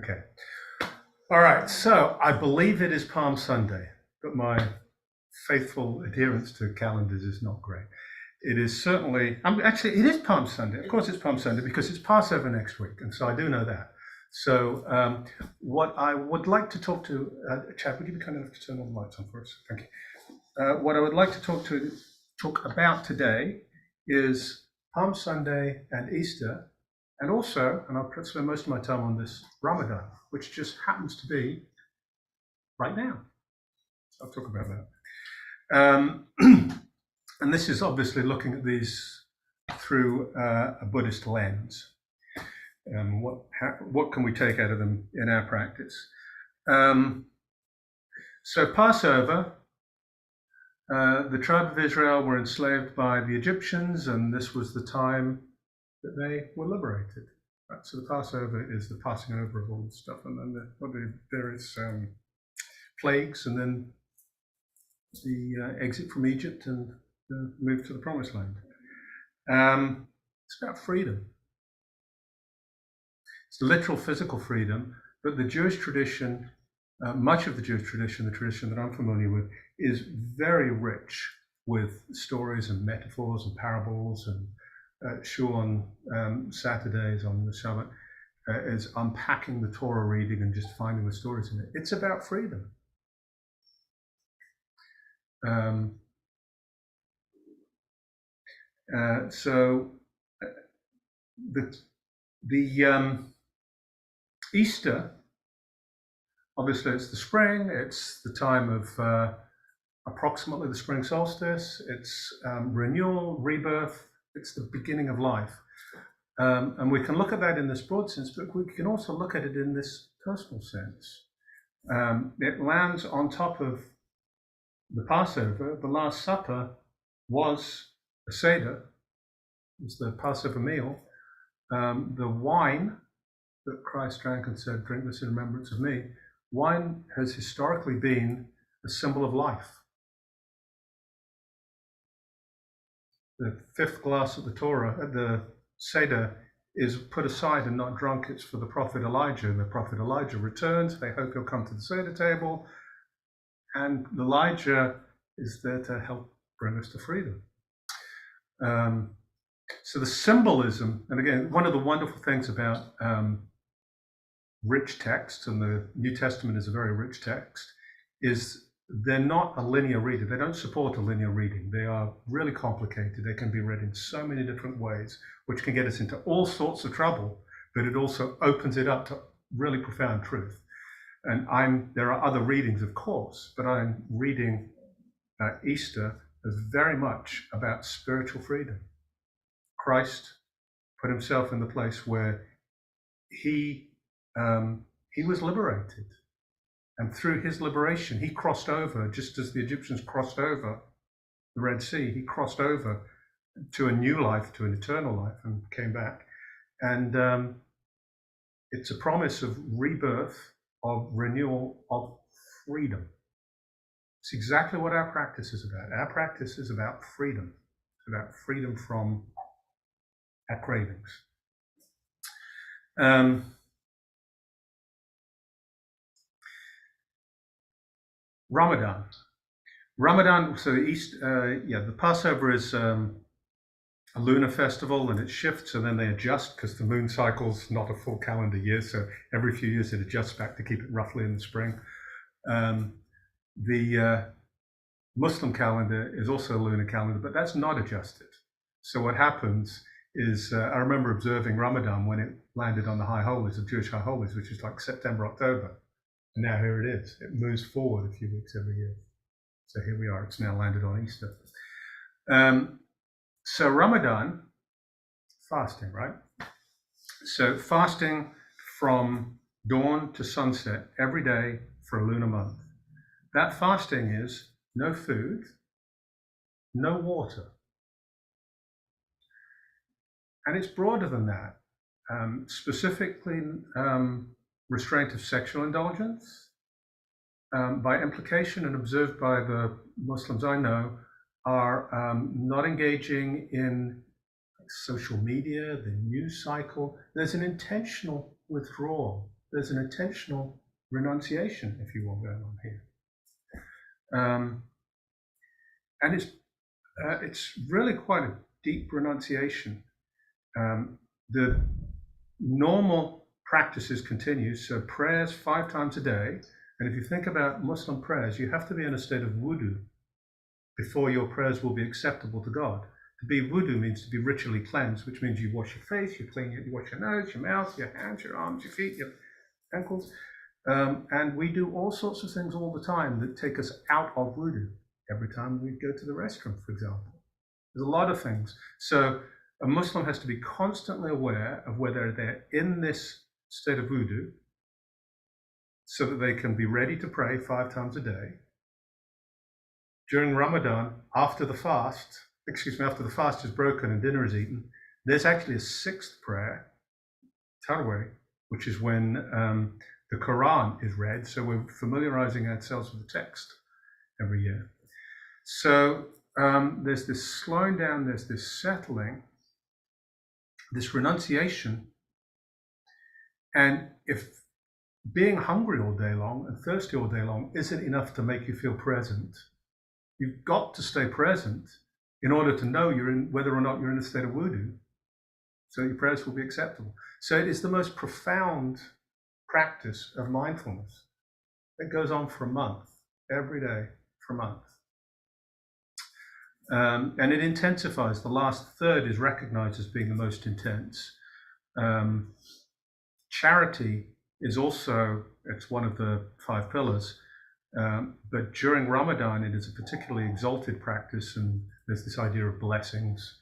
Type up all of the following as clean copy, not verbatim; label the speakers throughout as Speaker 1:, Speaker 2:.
Speaker 1: Okay. All right. So I believe it is Palm Sunday, but my faithful adherence to calendars is not great. It is certainly, actually, it is Palm Sunday. Of course, it's Palm Sunday because it's Passover next week. And so I do know that. So what I would like to talk to, Chad, would you be kind enough to turn all the lights on for us? Thank you. What I would like to talk about today is Palm Sunday and Easter, and also, and I'll spend most of my time on this, Ramadan, which just happens to be right now. I'll talk about that. And this is obviously looking at these through a Buddhist lens. What can we take out of them in our practice? So Passover, the tribe of Israel were enslaved by the Egyptians, and this was the time that they were liberated. Right? So the Passover is the passing over of all this stuff, and then the various plagues, and then the exit from Egypt and the move to the Promised Land. It's about freedom. It's literal physical freedom, but the Jewish tradition, much of the Jewish tradition, the tradition that I'm familiar with, is very rich with stories and metaphors and parables, and Shul on Saturdays on the Shabbat is unpacking the Torah reading and just finding the stories in it. It's about freedom. So the Easter, obviously it's the spring, it's the time of approximately the spring solstice, it's renewal, rebirth, it's the beginning of life. And we can look at that in this broad sense, but we can also look at it in this personal sense. It lands on top of the Passover. The Last Supper was a Seder, it was the Passover meal. The wine that Christ drank and said, "Drink this in remembrance of me," wine has historically been a symbol of life. The fifth glass of the Torah, the Seder, is put aside and not drunk. It's for the prophet Elijah. And the prophet Elijah returns. They hope he'll come to the Seder table. And Elijah is there to help bring us to freedom. So the symbolism, and again, one of the wonderful things about rich texts, and the New Testament is a very rich text, is they're not a linear reader. They don't support a linear reading. They are really complicated. They can be read in so many different ways, which can get us into all sorts of trouble, but it also opens it up to really profound truth. And there are other readings, of course, but I'm reading Easter as very much about spiritual freedom. Christ put himself in the place where he was liberated. And through his liberation, he crossed over, just as the Egyptians crossed over the Red Sea. He crossed over to a new life, to an eternal life, and came back. And it's a promise of rebirth, of renewal, of freedom. It's exactly what our practice is about. Our practice is about freedom. It's about freedom from our cravings. Ramadan, so the Passover is a lunar festival, and it shifts and then they adjust because the moon cycle's not a full calendar year, so every few years it adjusts back to keep it roughly in the spring. The Muslim calendar is also a lunar calendar, but that's not adjusted. So what happens is, I remember observing Ramadan when it landed on the High Holies, the Jewish High Holies, which is like September, October. And now here it is. It moves forward a few weeks every year. So here we are. It's now landed on Easter. So Ramadan, fasting, right? So fasting from dawn to sunset every day for a lunar month. That fasting is no food, no water. And it's broader than that. Specifically, restraint of sexual indulgence, by implication and observed by the Muslims I know, are not engaging in social media, the news cycle. There's an intentional withdrawal there's an intentional renunciation, if you will, going on here. And it's really quite a deep renunciation. The normal practices continue, so prayers 5 times a day. And if you think about Muslim prayers, you have to be in a state of wudu before your prayers will be acceptable to God. To be wudu means to be ritually cleansed, which means you wash your face, you wash your nose, your mouth, your hands, your arms, your feet, your ankles. And we do all sorts of things all the time that take us out of wudu. Every time we go to the restroom, for example. There's a lot of things. So a Muslim has to be constantly aware of whether they're in this state of wudu so that they can be ready to pray 5 times a day. During Ramadan, after the fast is broken and dinner is eaten, there's actually a 6th prayer, Tarawih, which is when the Quran is read. So we're familiarizing ourselves with the text every year. So there's this slowing down, there's this settling, this renunciation. And if being hungry all day long and thirsty all day long isn't enough to make you feel present, you've got to stay present in order to know whether or not you're in a state of wudu, so your prayers will be acceptable. So it is the most profound practice of mindfulness. It goes on for a month, every day for a month. And it intensifies. The last third is recognized as being the most intense. Charity is also, it's one of the 5 pillars, but during Ramadan it is a particularly exalted practice, and there's this idea of blessings,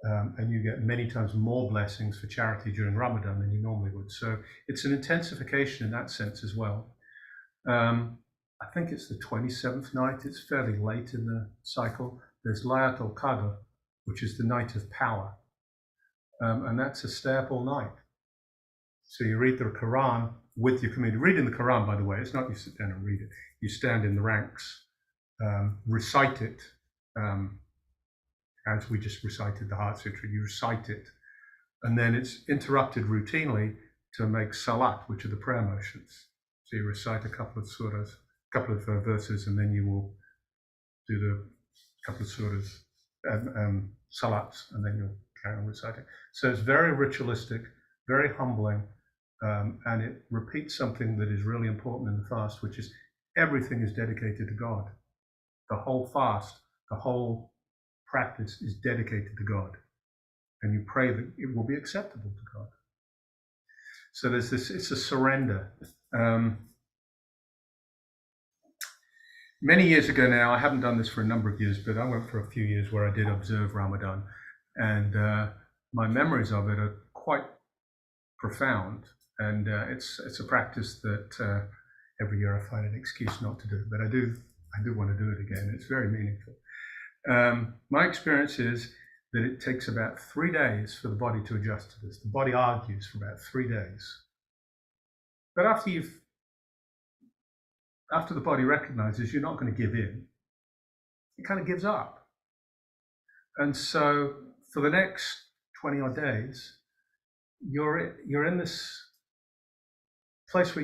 Speaker 1: and you get many times more blessings for charity during Ramadan than you normally would. So it's an intensification in that sense as well. I think it's the 27th night, it's fairly late in the cycle. There's Laylat al-Qadr, which is the night of power. And that's a stay up all night. So you read the Quran with your community. Reading the Quran, by the way, it's not you sit down and read it. You stand in the ranks, recite it, as we just recited the Heart Sutra. You recite it, and then it's interrupted routinely to make salat, which are the prayer motions. So you recite a couple of surahs, a couple of verses, and then you will do the couple of surahs, salats, and then you'll carry on reciting. So it's very ritualistic, very humbling, and it repeats something that is really important in the fast, which is everything is dedicated to God. The whole fast, the whole practice is dedicated to God, and you pray that it will be acceptable to God. So there's this, it's a surrender. Many years ago now, I haven't done this for a number of years, but I went for a few years where I did observe Ramadan, and my memories of it are quite profound. And it's a practice that every year I find an excuse not to do, but I do want to do it again. It's very meaningful. My experience is that it takes about 3 days for the body to adjust to this. The body argues for about 3 days, but after the body recognizes you're not going to give in, it kind of gives up. And so for the next 20 odd days, you're in this place where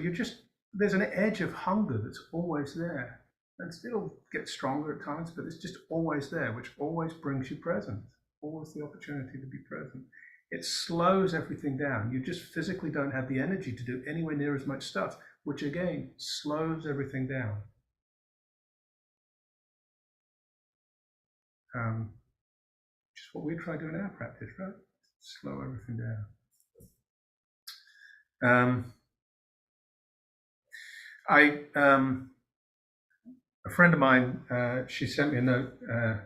Speaker 1: there's an edge of hunger that's always there. And it'll get stronger at times, but it's just always there, which always brings you present, always the opportunity to be present. It slows everything down. You just physically don't have the energy to do anywhere near as much stuff, which again slows everything down. Which is what we try doing in our practice, right? Slow everything down. A friend of mine, she sent me a note,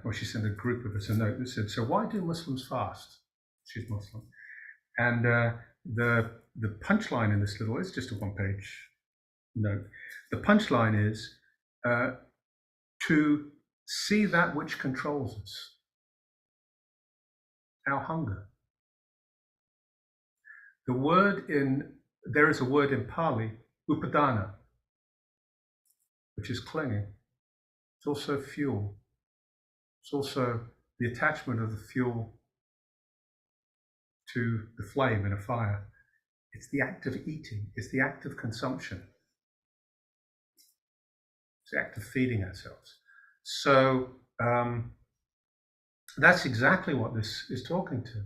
Speaker 1: or she sent a group of us a note that said, "So why do Muslims fast?" She's Muslim. And the punchline in this it's just a 1-page note. The punchline is to see that which controls us, our hunger. There is a word in Pali, upadana, which is clinging. It's also fuel. It's also the attachment of the fuel to the flame in a fire. It's the act of eating. It's the act of consumption. It's the act of feeding ourselves. So that's exactly what this is talking to.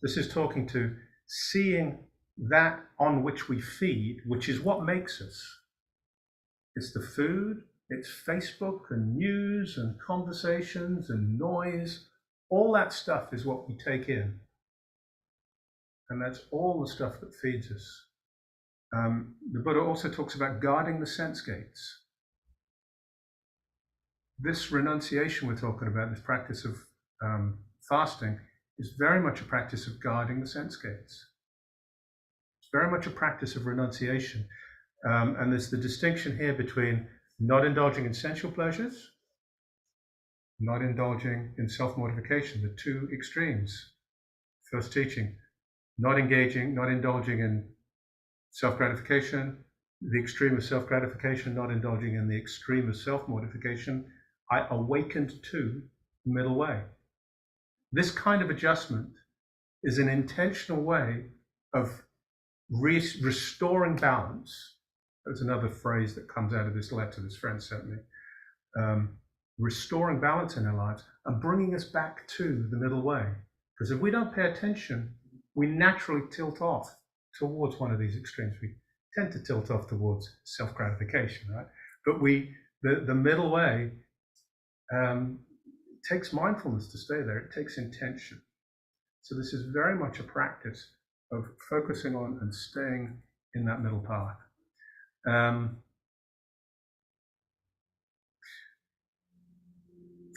Speaker 1: This is talking to seeing that on which we feed, which is what makes us. It's the food, it's Facebook and news and conversations and noise. All that stuff is what we take in. And that's all the stuff that feeds us. The Buddha also talks about guarding the sense gates. This renunciation we're talking about, this practice of fasting, is very much a practice of guarding the sense gates. It's very much a practice of renunciation. And there's the distinction here between not indulging in sensual pleasures, not indulging in self-mortification, the two extremes. First teaching, not indulging in self-gratification, the extreme of self-gratification, not indulging in the extreme of self-mortification. I awakened to the middle way. This kind of adjustment is an intentional way of restoring balance. That's another phrase that comes out of this letter this friend sent me. Restoring balance in our lives and bringing us back to the middle way. Because if we don't pay attention, we naturally tilt off towards one of these extremes. We tend to tilt off towards self-gratification, right? But the middle way takes mindfulness to stay there. It takes intention. So this is very much a practice of focusing on and staying in that middle path.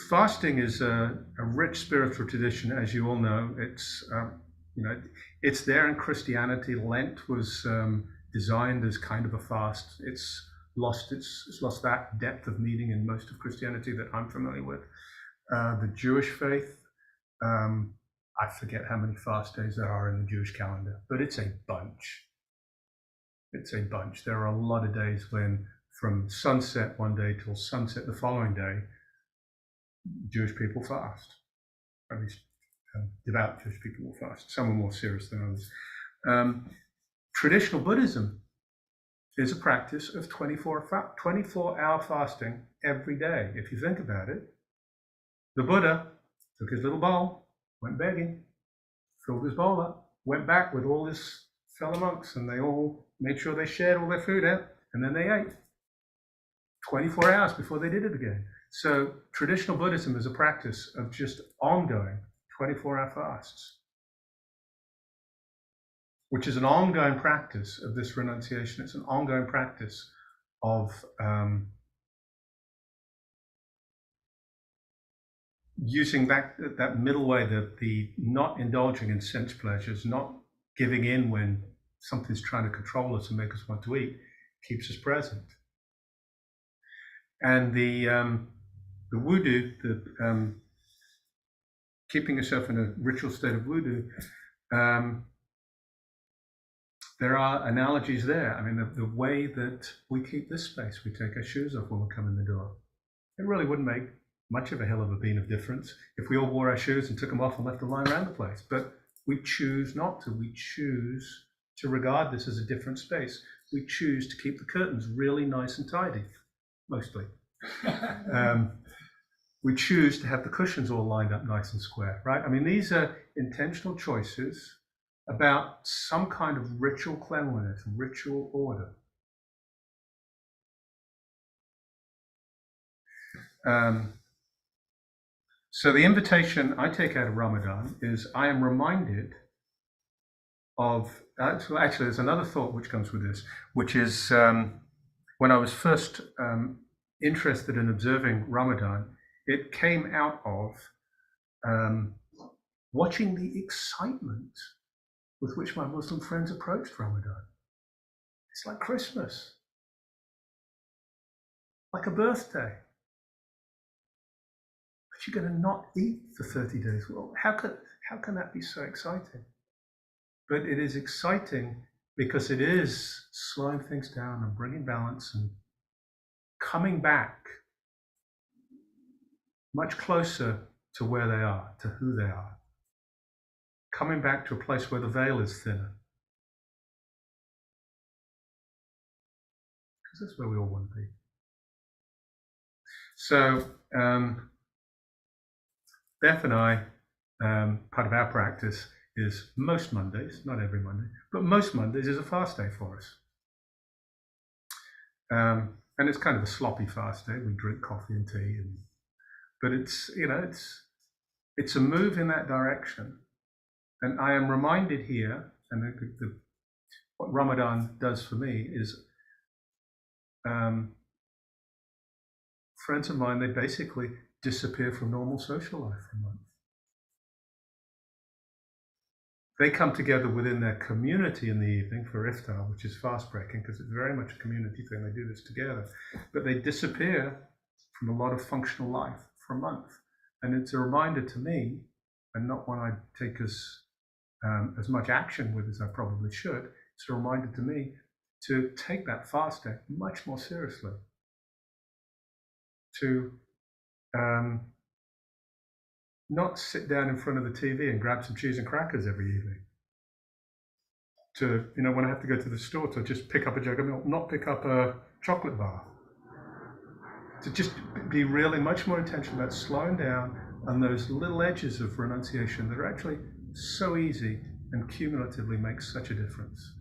Speaker 1: Fasting is a rich spiritual tradition, as you all know. It's there in Christianity. Lent was designed as kind of a fast. It's lost that depth of meaning in most of Christianity that I'm familiar with. The Jewish faith, I forget how many fast days there are in the Jewish calendar, but it's a bunch. It's a bunch. There are a lot of days when from sunset one day till sunset the following day, Jewish people fast. At least devout Jewish people will fast. Some are more serious than others. Traditional Buddhism is a practice of 24-hour fasting every day. If you think about it, the Buddha took his little bowl, went begging, filled his bowl up, went back with all his fellow monks, and they all made sure they shared all their food out, and then they ate 24 hours before they did it again. So traditional Buddhism is a practice of just ongoing 24-hour fasts, which is an ongoing practice of this renunciation. It's an ongoing practice of using that middle way, the not indulging in sense pleasures, not giving in when something's trying to control us and make us want to eat, keeps us present. And the wudu, keeping yourself in a ritual state of wudu, there are analogies there. I mean, the way that we keep this space, we take our shoes off when we come in the door. It really wouldn't make much of a hell of a bean of difference if we all wore our shoes and took them off and left them lying around the place. But we choose not to. We choose to regard this as a different space. We choose to keep the curtains really nice and tidy, mostly. We choose to have the cushions all lined up nice and square, right? I mean, these are intentional choices about some kind of ritual cleanliness, ritual order. So the invitation I take out of Ramadan is I am reminded of, actually there's another thought which comes with this, which is when I was first interested in observing Ramadan, it came out of watching the excitement with which my Muslim friends approached Ramadan. It's like Christmas, like a birthday. But you're going to not eat for 30 days. Well, how can that be so exciting? But it is exciting because it is slowing things down and bringing balance and coming back much closer to where they are, to who they are. Coming back to a place where the veil is thinner. because that's where we all want to be. So Beth and I, part of our practice is most Mondays, not every Monday, but most Mondays is a fast day for us. And it's kind of a sloppy fast day. We drink coffee and tea, but it's a move in that direction. And I am reminded here, and what Ramadan does for me is, friends of mine, they basically disappear from normal social life for a month. They come together within their community in the evening for iftar, which is fast breaking, because it's very much a community thing. They do this together, but they disappear from a lot of functional life for a month. And it's a reminder to me, and not one I take as much action with as I probably should. It's a reminder to me to take that fast day much more seriously. To not sit down in front of the TV and grab some cheese and crackers every evening. To, when I have to go to the store, to just pick up a jug of milk, not pick up a chocolate bar. To just be really much more intentional about slowing down on those little edges of renunciation that are actually so easy and cumulatively make such a difference.